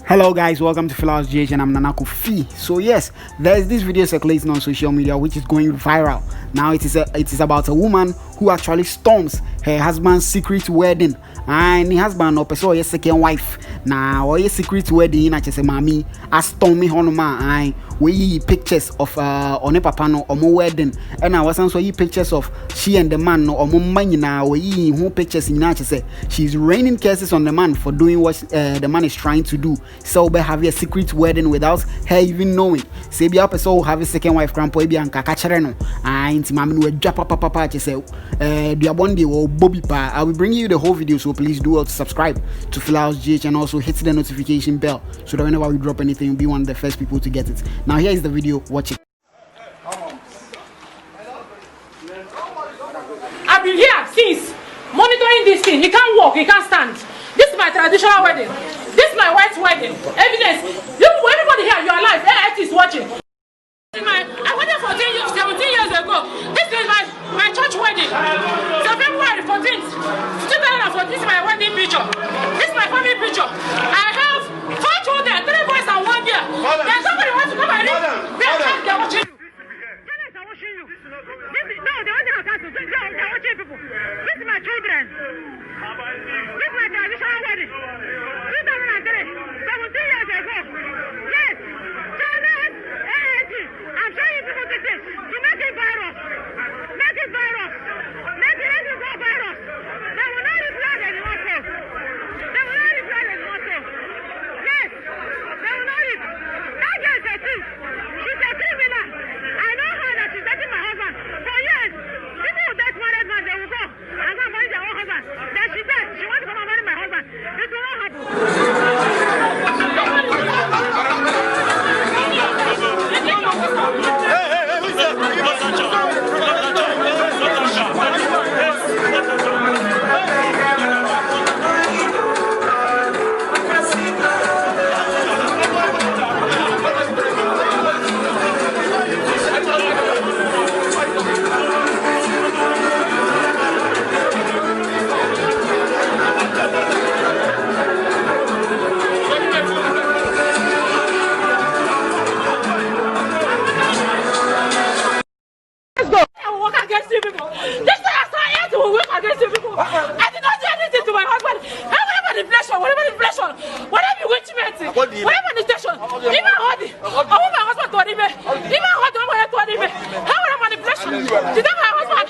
Hello guys, welcome to st0rms and I'm Nanako Fee. So yes, there's this video circulating on social media which is going viral. Now it is about a woman who actually storms her husband's secret wedding. And the husband or person his second wife. Now or secret wedding na chese mami as stormy honoma and we pictures of on papa no omo wedding. And I was also pictures of she and the man no omo manyina we who pictures in chese she's raining curses on the man for doing what the man is trying to do. So be have a secret wedding without her even knowing. Say be person have a second wife grandpa e be anka ka kere no. Inti mami no dwa papa chese Diabondi or Bobby Pa. I will bring you the whole video, so please do well to subscribe to st0rms and also hit the notification bell so that whenever we drop anything, you'll be one of the first people to get it. Now here is the video, watch it. I've been here since monitoring this thing. He can't walk, he can't stand. This is my traditional wedding. This is my white wedding. Evidence. Everybody here, you are alive. AIT is watching. I waited for 17 years ago. This is my church wedding. So February 14th, 2014, this is my wedding picture. This is my family picture. I have 4 children, 3 boys and 1 girl. There's somebody wants to come and read. They're watching you. Parents are watching you. No, they want to have to. They're watching people. This is my children. This is my traditional wedding. 2003, 17 years ago. Yes. I'm showing you people this to make it viral. Make it viral. Let it go viral. They will not reply anymore. They will not reply anymore. Yes. They will not reply. That girl is a thief. She's a criminal. I know her that she's dating my husband. For years, people who date married man, they will go and go marry their own husband. Then she said she wants to come and marry my husband. It will not happen. Whatever the station, even my husband told me, even my husband told me, how manipulation? Did my husband?